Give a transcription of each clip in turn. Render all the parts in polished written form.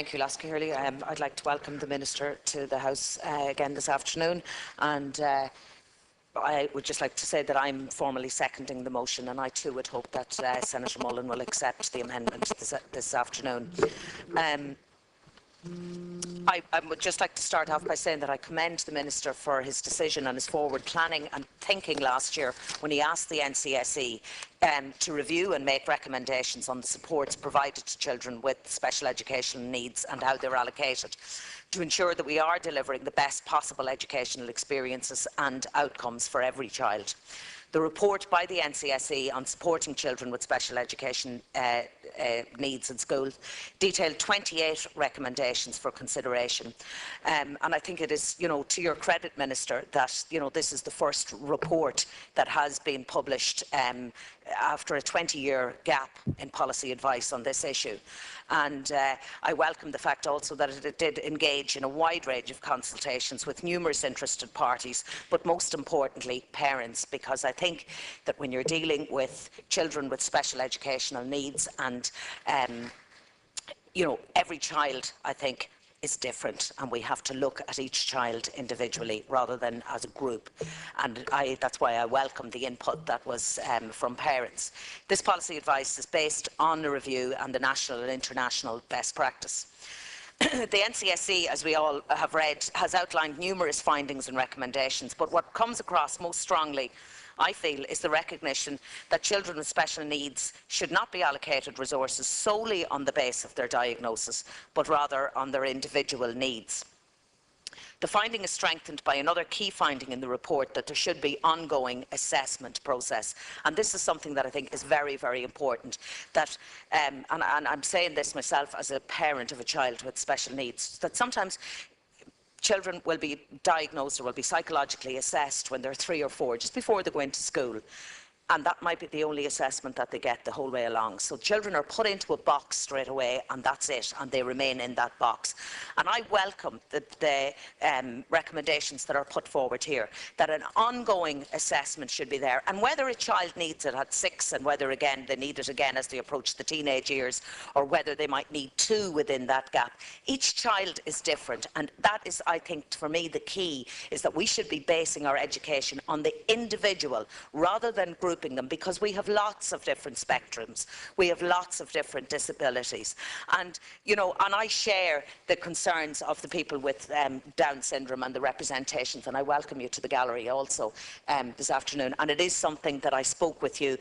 Thank you, Lasky Hurley. I'd like to welcome the Minister to the House again this afternoon, and I would just like to say that I'm formally seconding the motion, and I too would hope that Senator Mullen will accept the amendment this afternoon. I would just like to start off by saying that I commend the Minister for his decision and his forward planning and thinking last year when he asked the NCSE to review and make recommendations on the supports provided to children with special educational needs and how they're allocated, to ensure that we are delivering the best possible educational experiences and outcomes for every child. The report by the NCSE on supporting children with special education needs in schools detailed 28 recommendations for consideration. And I think it is, to your credit, Minister, that, this is the first report that has been published after a 20-year gap in policy advice on this issue. And I welcome the fact also that it did engage in a wide range of consultations with numerous interested parties, but most importantly, parents, because I think that when you're dealing with children with special educational needs and, every child, I think, is different, and we have to look at each child individually rather than as a group. And that's why I welcome the input that was from parents. This policy advice is based on the review and the national and international best practice. The NCSE, as we all have read, has outlined numerous findings and recommendations, but what comes across most strongly, I feel, is the recognition that children with special needs should not be allocated resources solely on the basis of their diagnosis, but rather on their individual needs. The finding is strengthened by another key finding in the report, that there should be ongoing assessment process. And this is something that I think is very, very important. That, and I'm saying this myself as a parent of a child with special needs, that sometimes children will be diagnosed or will be psychologically assessed when they're 3 or 4, just before they go into school. And that might be the only assessment that they get the whole way along. So children are put into a box straight away, and that's it, and they remain in that box. And I welcome the recommendations that are put forward here, that an ongoing assessment should be there. And whether a child needs it at 6, and whether again they need it again as they approach the teenage years, or whether they might need 2 within that gap, each child is different. And that is, I think, for me, the key is that we should be basing our education on the individual rather than grouping them, because we have lots of different spectrums, we have lots of different disabilities, and and I share the concerns of the people with Down syndrome and the representations, and I welcome you to the gallery also this afternoon. And it is something that I spoke with you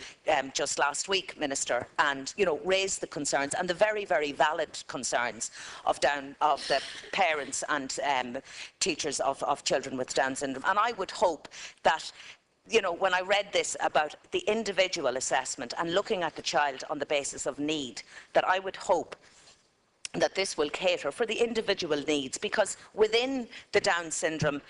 just last week, Minister, and raised the concerns, and the very, very valid concerns of the parents and teachers of children with Down syndrome. And I would hope that when I read this about the individual assessment and looking at the child on the basis of need, that I would hope that this will cater for the individual needs, because within the Down syndrome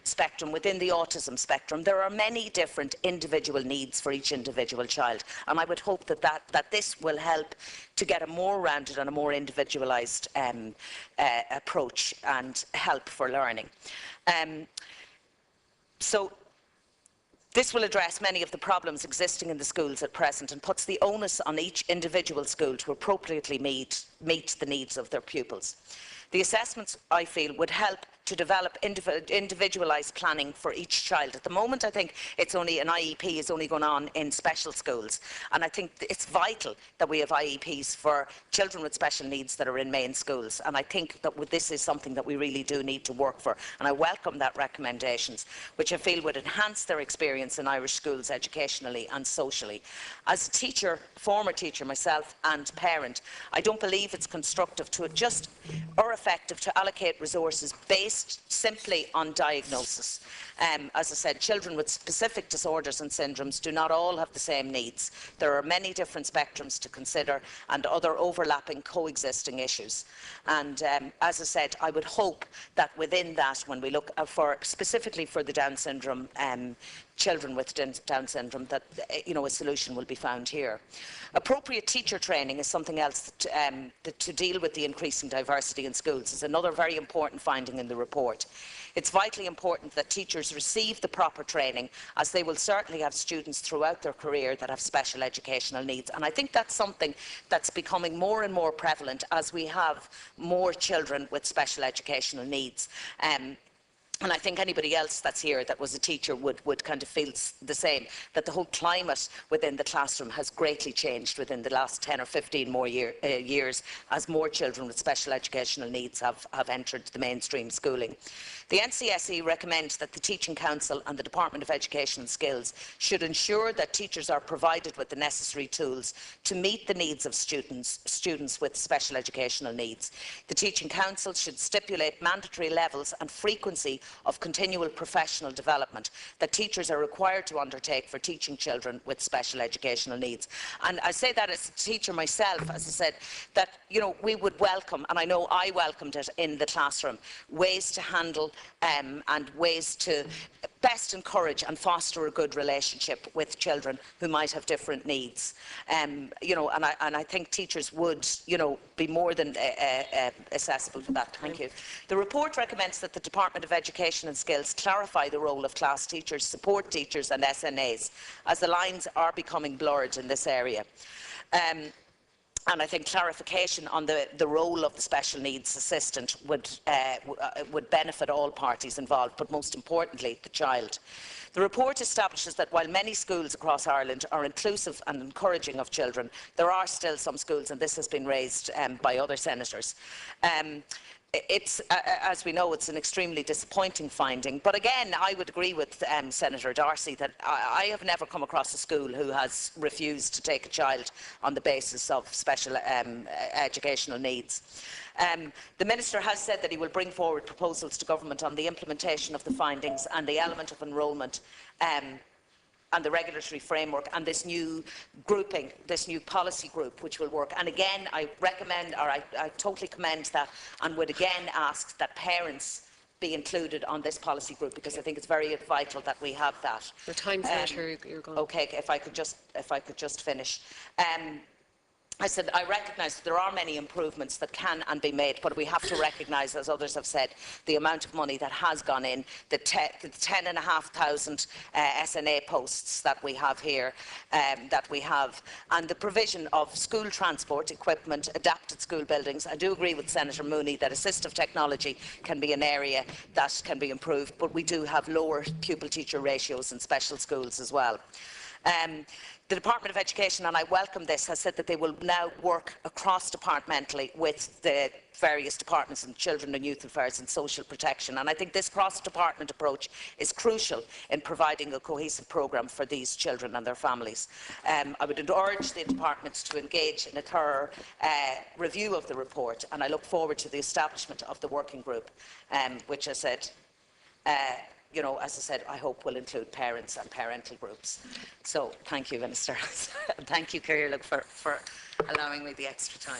spectrum, within the autism spectrum, there are many different individual needs for each individual child. And I would hope that this will help to get a more rounded and a more individualised approach and help for learning. This will address many of the problems existing in the schools at present and puts the onus on each individual school to appropriately meet the needs of their pupils. The assessments, I feel, would help to develop individualised planning for each child. At the moment, I think it's only an IEP is only going on in special schools, and I think it's vital that we have IEPs for children with special needs that are in main schools. And I think that this is something that we really do need to work for, and I welcome that recommendations, which I feel would enhance their experience in Irish schools educationally and socially. As a teacher, former teacher myself, and parent, I don't believe it's constructive or effective to allocate resources based simply on diagnosis. As I said, children with specific disorders and syndromes do not all have the same needs. There are many different spectrums to consider and other overlapping coexisting issues. And as I said, I would hope that within that, when we look specifically for the Down syndrome children with Down syndrome, that a solution will be found here. Appropriate teacher training is something else to deal with the increasing diversity in schools. Is another very important finding in the report. It's vitally important that teachers receive the proper training, as they will certainly have students throughout their career that have special educational needs. And I think that's something that's becoming more and more prevalent as we have more children with special educational needs. And I think anybody else that's here that was a teacher would kind of feel the same, that the whole climate within the classroom has greatly changed within the last 10 or 15 more years, as more children with special educational needs have entered the mainstream schooling. The NCSE recommends that the Teaching Council and the Department of Education and Skills should ensure that teachers are provided with the necessary tools to meet the needs of students with special educational needs. The Teaching Council should stipulate mandatory levels and frequency of continual professional development that teachers are required to undertake for teaching children with special educational needs. And I say that as a teacher myself, as I said, that we would welcome, and I know I welcomed it in the classroom, ways to handle and ways to best encourage and foster a good relationship with children who might have different needs. And I think teachers would, be more than accessible to that. Thank you. The report recommends that the Department of Education and Skills clarify the role of class teachers, support teachers and SNAs, as the lines are becoming blurred in this area. And I think clarification on the role of the special needs assistant would benefit all parties involved, but most importantly, the child. The report establishes that while many schools across Ireland are inclusive and encouraging of children, there are still some schools, and this has been raised by other senators. As we know, it's an extremely disappointing finding. But again, I would agree with Senator Darcy that I have never come across a school who has refused to take a child on the basis of special educational needs. The Minister has said that he will bring forward proposals to Government on the implementation of the findings and the element of enrolment and the regulatory framework, and this new grouping, this new policy group, which will work. And again, I recommend, or I totally commend that, and would again ask that parents be included on this policy group, because I think it's very vital that we have that. Your time's out here, you're gone. Okay, if I could just finish. I said I recognise that there are many improvements that can and be made, but we have to recognise, as others have said, the amount of money that has gone in, the 10,500 SNA posts that we have here, and the provision of school transport, equipment, adapted school buildings. I do agree with Senator Mooney that assistive technology can be an area that can be improved, but we do have lower pupil-teacher ratios in special schools as well. The Department of Education, and I welcome this, has said that they will now work cross-departmentally with the various departments in Children and Youth Affairs and Social Protection. And I think this cross-department approach is crucial in providing a cohesive programme for these children and their families. I would urge the departments to engage in a thorough review of the report, and I look forward to the establishment of the working group, which I said as I said, I hope will include parents and parental groups. So thank you, Minister. Thank you, Ciara, for allowing me the extra time.